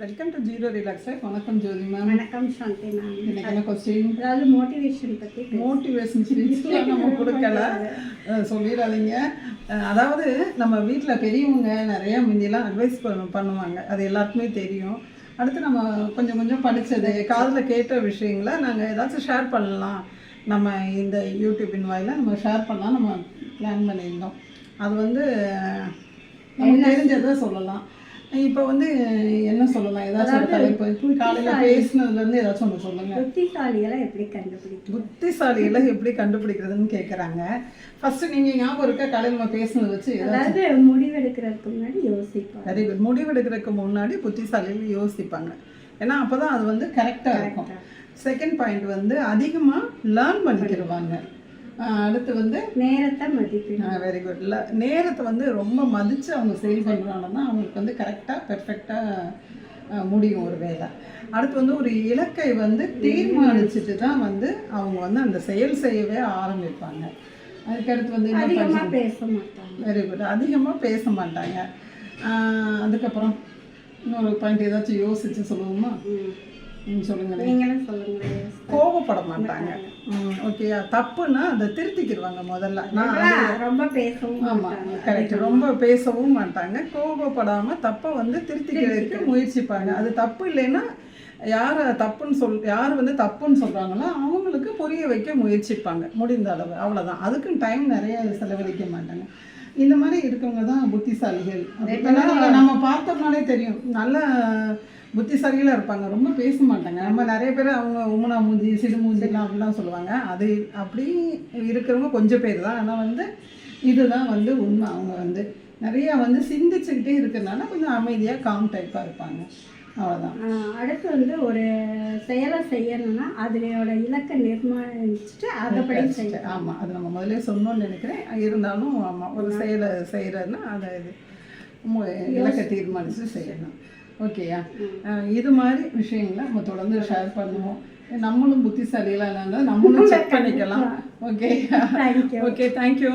Welcome to zero relax life. வணக்கம் ஜோதி ma'am. வணக்கம் சாந்தி ma'am. எனக்கு என்ன கொஸ்டின்? அதாவது மோட்டிவேஷன் பற்றி. மோட்டிவேஷன் ஸ்பீச்லாம் நம்ம கொடுக்கல, சொல்லிடாதீங்க. அதாவது நம்ம வீட்டில் பெரியவங்க நிறையா முந்தியெல்லாம் அட்வைஸ் பண்ணுவாங்க, அது எல்லாருக்குமே தெரியும். அடுத்து நம்ம கொஞ்சம் கொஞ்சம் படித்தது, காதில் கேட்ட விஷயங்களை நாங்கள் ஏதாச்சும் ஷேர் பண்ணலாம், நம்ம இந்த யூடியூப்பின் வாயில நம்ம ஷேர் பண்ணலாம் நம்ம பிளான் பண்ணியிருந்தோம். அது வந்து நம்ம தெரிஞ்சதை சொல்லலாம். இப்போ வந்து என்ன சொல்லலாம், ஏதாச்சும் தலைப்பு காலையில் பேசினதுலேருந்து ஏதாச்சும் ஒன்று சொல்லுங்கள். புத்திசாலிகளை எப்படி கண்டுபிடிக்கும்? புத்திசாலிகளை எப்படி கண்டுபிடிக்கிறதுன்னு கேட்குறாங்க. ஃபஸ்ட்டு நீங்கள் ஞாபகம் இருக்க காலையில் நம்ம பேசினதை வச்சு அதாவது முடிவெடுக்கிறதுக்கு முன்னாடி யோசிப்பாங்க. Very good. முடிவெடுக்கிறதுக்கு முன்னாடி புத்திசாலிகள் யோசிப்பாங்க, ஏன்னா அப்போ தான் அது வந்து கரெக்டாக இருக்கும். செகண்ட் பாயிண்ட் வந்து அதிகமாக லேர்ன் பண்ணிக்கிடுவாங்க. அடுத்து வந்து நேரத்தை மதிப்பிடுவாங்க. Very good. நேரத்தை வந்து ரொம்ப மதித்து அவங்க செயல் பண்ணுறாங்கன்னா அவங்களுக்கு வந்து கரெக்டாக பெர்ஃபெக்டாக முடியும் ஒரு வேலை. அடுத்து வந்து ஒரு இலக்கை வந்து தீர்மானிச்சுட்டு தான் வந்து அவங்க வந்து அந்த செயல் செய்யவே ஆரம்பிப்பாங்க. அதுக்கடுத்து வந்து அதிகமாக பேச மாட்டாங்க. Very good. அதிகமாக பேச மாட்டாங்க. அதுக்கப்புறம் இன்னொரு பாயிண்ட் ஏதாச்சும் யோசிச்சு சொல்லுவோமா? சொல்லுங்களேன். நீங்களும் சொல்லுங்களேன். கோபப்பட மாட்டாங்க. ஓகேயா? தப்புன்னா அதை திருத்திக்கிடுவாங்க முதல்ல. ரொம்ப பேசவும். ஆமாம், கரெக்ட். ரொம்ப பேசவும் மாட்டாங்க. கோபப்படாமல் தப்பை வந்து திருத்திக்கிறதுக்கு முயற்சிப்பாங்க. அது தப்பு இல்லைன்னா யார் வந்து தப்புன்னு சொல்கிறாங்களோ அவங்களுக்கு புரிய வைக்க முயற்சிப்பாங்க முடிந்த அளவு. அவ்வளோதான். அதுக்குன்னு டைம் நிறைய செலவழிக்க மாட்டாங்க. இந்த மாதிரி இருக்கவங்க தான் புத்திசாலிகள். நம்ம பார்த்தோம்னாலே தெரியும், நல்ல புத்திசாலிகளாக இருப்பாங்க, ரொம்ப பேச மாட்டாங்க. நம்ம நிறைய பேர் அவங்க உமனா மூஞ்சி சிடு மூஞ்சிலாம் அப்படிலாம் சொல்லுவாங்க. அது அப்படி இருக்கிறவங்க கொஞ்சம் பேர் தான். ஆனால் வந்து இதுதான் வந்து உண்மை. அவங்க வந்து நிறையா வந்து சிந்திச்சுக்கிட்டே இருக்கிறதுனால கொஞ்சம் அமைதியாக காம் டைப்பாக இருப்பாங்க. அவ்வளோதான். அடுத்து வந்து ஒரு செயலை செய்யணும்னா அதோட இலக்கை நிர்மாணிச்சுட்டு அதைப்படி செய்ய. ஆமாம், அது நம்ம முதல்ல சொன்னோன்னு நினைக்கிறேன். இருந்தாலும் ஆமாம், ஒரு செயலை செய்கிறதுனா அதை இலக்கை தீர்மானித்து செய்யணும். ஓகேயா? இது மாதிரி விஷயங்களை நம்ம தொடர்ந்து ஷேர் பண்ணுவோம். நம்மளும் புத்திசாலிகளாக இருந்தால் நம்மளும் செக் பண்ணிக்கலாம். Okay, okay, thank you.